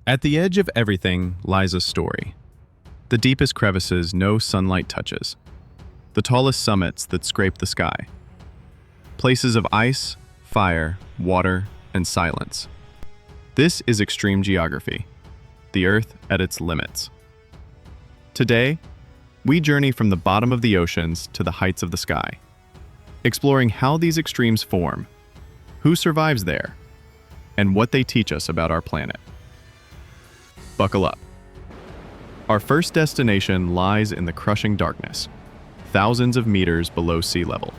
At the edge of everything lies a story. The deepest crevices no sunlight touches. The tallest summits that scrape the sky. Places of ice, fire, water, and silence. This is extreme geography, the Earth at its limits. Today, we journey from the bottom of the oceans to the heights of the sky, exploring how these extremes form, who survives there, and what they teach us about our planet. Buckle up. Our first destination lies in the crushing darkness, thousands of meters below sea level.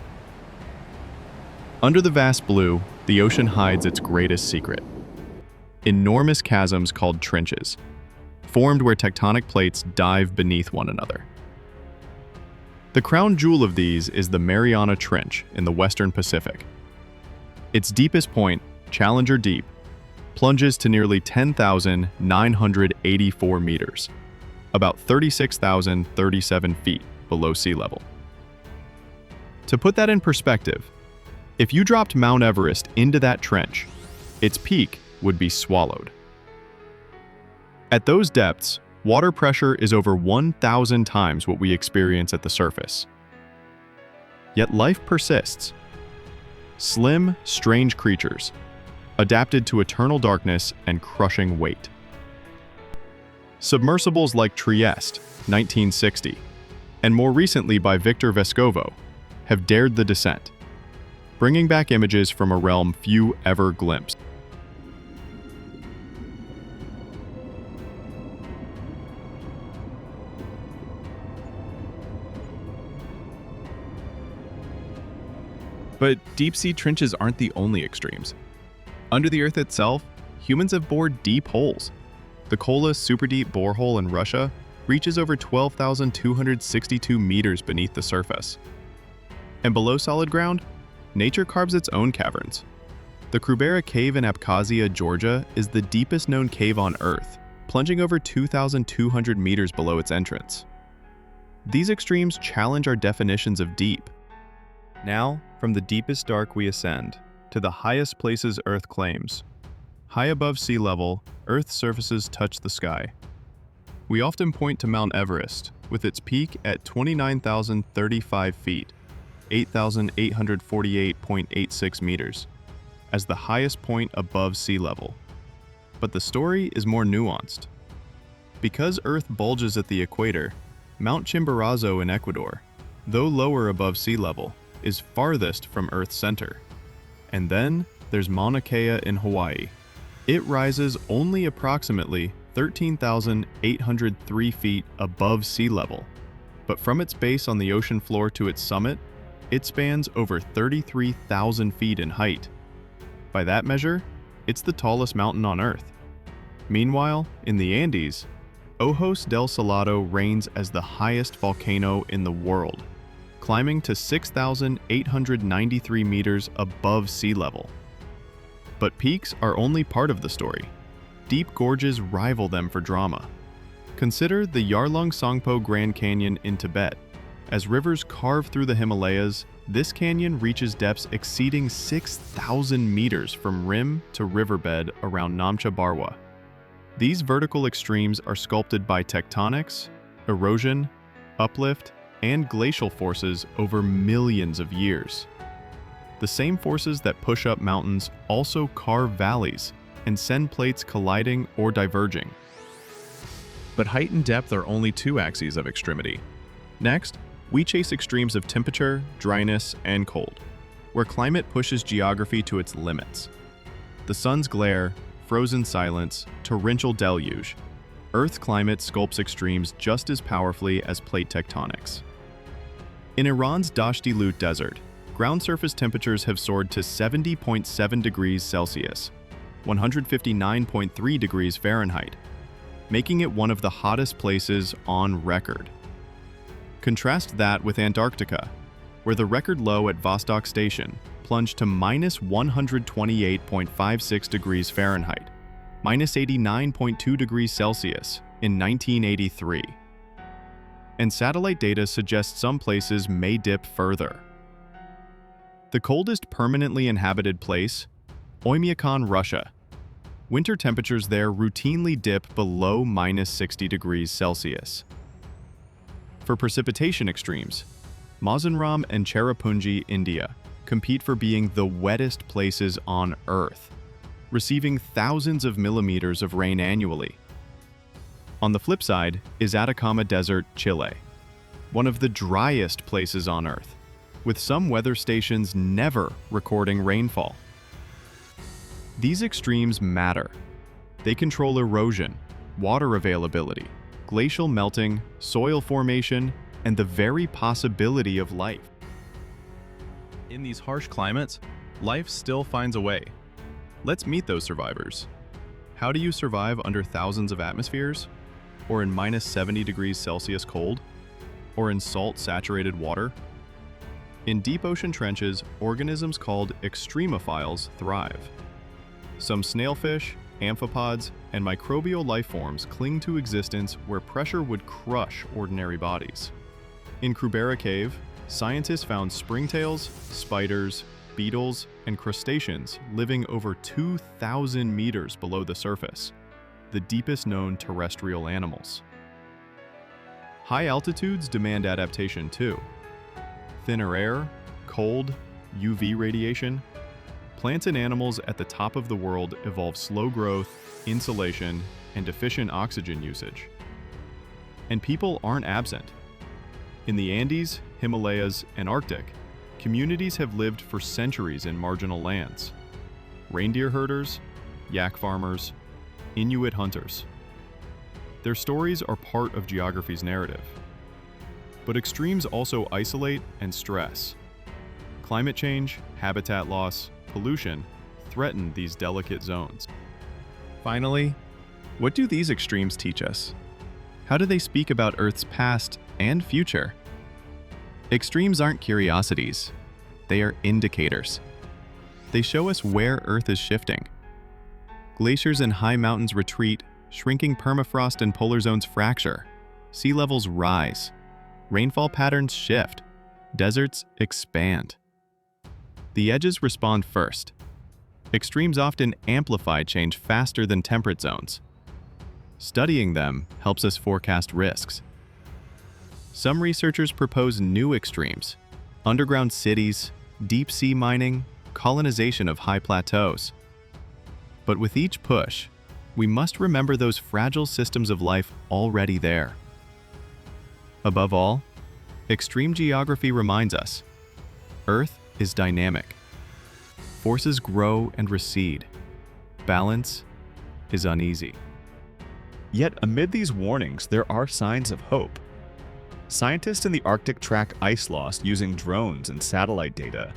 Under the vast blue, the ocean hides its greatest secret. Enormous chasms called trenches, formed where tectonic plates dive beneath one another. The crown jewel of these is the Mariana Trench in the western Pacific. Its deepest point, Challenger Deep, plunges to nearly 10,984 meters, about 36,037 feet below sea level. To put that in perspective, if you dropped Mount Everest into that trench, its peak would be swallowed. At those depths, water pressure is over 1,000 times what we experience at the surface. Yet life persists. Slim, strange creatures, adapted to eternal darkness and crushing weight. Submersibles like Trieste, 1960, and more recently by Victor Vescovo, have dared the descent, bringing back images from a realm few ever glimpsed. But deep-sea trenches aren't the only extremes. Under the Earth itself, humans have bored deep holes. The coldest super-deep borehole in Russia reaches over 12,262 meters beneath the surface. And below solid ground, nature carves its own caverns. The Krubera Cave in Abkhazia, Georgia, is the deepest known cave on Earth, plunging over 2,200 meters below its entrance. These extremes challenge our definitions of deep. Now, from the deepest dark we ascend to the highest places Earth claims. High above sea level, Earth's surfaces touch the sky. We often point to Mount Everest, with its peak at 29,035 feet, 8,848.86 meters, as the highest point above sea level. But the story is more nuanced. Because Earth bulges at the equator, Mount Chimborazo in Ecuador, though lower above sea level, is farthest from Earth's center. And then there's Mauna Kea in Hawaii. It rises only approximately 13,803 feet above sea level, but from its base on the ocean floor to its summit, it spans over 33,000 feet in height. By that measure, it's the tallest mountain on Earth. Meanwhile, in the Andes, Ojos del Salado reigns as the highest volcano in the world, climbing to 6,893 meters above sea level. But peaks are only part of the story. Deep gorges rival them for drama. Consider the Yarlung Sangpo Grand Canyon in Tibet. As rivers carve through the Himalayas, this canyon reaches depths exceeding 6,000 meters from rim to riverbed around Namcha Barwa. These vertical extremes are sculpted by tectonics, erosion, uplift, and glacial forces over millions of years. The same forces that push up mountains also carve valleys and send plates colliding or diverging. But height and depth are only two axes of extremity. Next, we chase extremes of temperature, dryness, and cold, where climate pushes geography to its limits. The sun's glare, frozen silence, torrential deluge. Earth's climate sculpts extremes just as powerfully as plate tectonics. In Iran's Dasht-e desert, ground surface temperatures have soared to 70.7 degrees Celsius, 159.3 degrees Fahrenheit, making it one of the hottest places on record. Contrast that with Antarctica, where the record low at Vostok Station plunged to minus 128.56 degrees Fahrenheit, minus 89.2 degrees Celsius in 1983. And satellite data suggests some places may dip further. The coldest permanently inhabited place, Oymyakon, Russia, Winter temperatures there routinely dip below -60 degrees Celsius. For precipitation extremes, Mawzinram and Cherrapunji, India, compete for being the wettest places on Earth, receiving thousands of millimeters of rain annually. On the flip side is Atacama Desert, Chile, one of the driest places on Earth, with some weather stations never recording rainfall. These extremes matter. They control erosion, water availability, glacial melting, soil formation, and the very possibility of life. In these harsh climates, life still finds a way. Let's meet those survivors. How do you survive under thousands of atmospheres? Or in -70 degrees Celsius cold? Or in salt-saturated water? In deep ocean trenches, organisms called extremophiles thrive. Some snailfish, amphipods, and microbial life forms cling to existence where pressure would crush ordinary bodies. In Krubera Cave, scientists found springtails, spiders, beetles, and crustaceans living over 2,000 meters below the surface, the deepest known terrestrial animals. High altitudes demand adaptation too. Thinner air, cold, UV radiation. Plants and animals at the top of the world evolve slow growth, insulation, and efficient oxygen usage. And people aren't absent. In the Andes, Himalayas, and Arctic, communities have lived for centuries in marginal lands. Reindeer herders, yak farmers, Inuit hunters. Their stories are part of geography's narrative. But extremes also isolate and stress. Climate change, habitat loss, pollution threaten these delicate zones. Finally, what do these extremes teach us? How do they speak about Earth's past and future? Extremes aren't curiosities, they are indicators. They show us where Earth is shifting. Glaciers and high mountains retreat, shrinking permafrost and polar zones fracture. Sea levels rise. Rainfall patterns shift. Deserts expand. The edges respond first. Extremes often amplify change faster than temperate zones. Studying them helps us forecast risks. Some researchers propose new extremes: underground cities, deep sea mining, colonization of high plateaus. But with each push, we must remember those fragile systems of life already there. Above all, extreme geography reminds us, Earth is dynamic. Forces grow and recede. Balance is uneasy. Yet amid these warnings, there are signs of hope. Scientists in the Arctic track ice loss using drones and satellite data,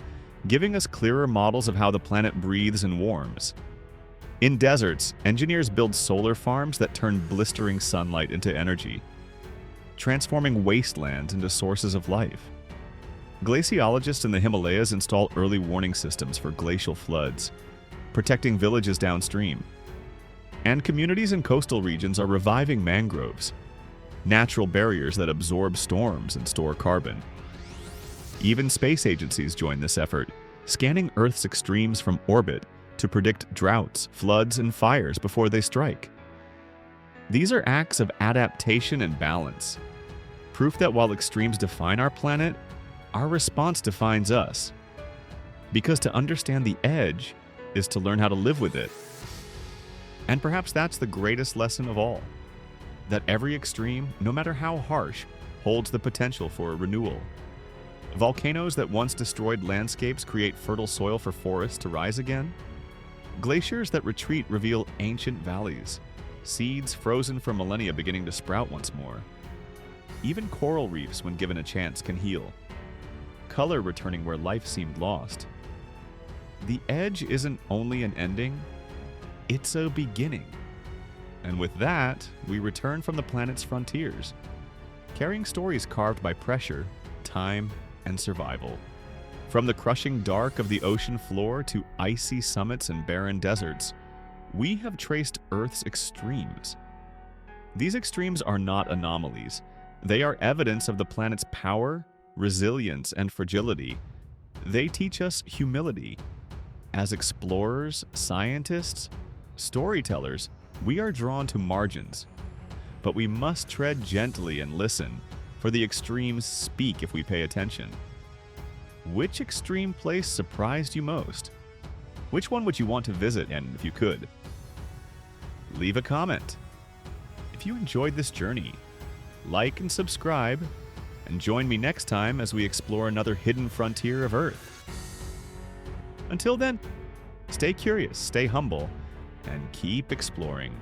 giving us clearer models of how the planet breathes and warms. In deserts, engineers build solar farms that turn blistering sunlight into energy, transforming wastelands into sources of life. Glaciologists in the Himalayas install early warning systems for glacial floods, protecting villages downstream. And communities in coastal regions are reviving mangroves, natural barriers that absorb storms and store carbon. Even space agencies join this effort, scanning Earth's extremes from orbit to predict droughts, floods, and fires before they strike. These are acts of adaptation and balance, proof that while extremes define our planet, our response defines us. Because to understand the edge is to learn how to live with it. And perhaps that's the greatest lesson of all, that every extreme, no matter how harsh, holds the potential for a renewal. Volcanoes that once destroyed landscapes create fertile soil for forests to rise again. Glaciers that retreat reveal ancient valleys, seeds frozen for millennia beginning to sprout once more. Even coral reefs, when given a chance, can heal, color returning where life seemed lost. The edge isn't only an ending, it's a beginning. And with that, we return from the planet's frontiers, carrying stories carved by pressure, time, and survival. From the crushing dark of the ocean floor to icy summits and barren deserts, we have traced Earth's extremes. These extremes are not anomalies. They are evidence of the planet's power, resilience, and fragility. They teach us humility. As explorers, scientists, Storytellers, we are drawn to margins, but we must tread gently and listen, for the extremes speak if we pay attention. Which extreme place surprised you most? Which one would you want to visit, and if you could? Leave a comment. If you enjoyed this journey, like and subscribe, and join me next time as we explore another hidden frontier of Earth. Until then, stay curious, stay humble, and keep exploring.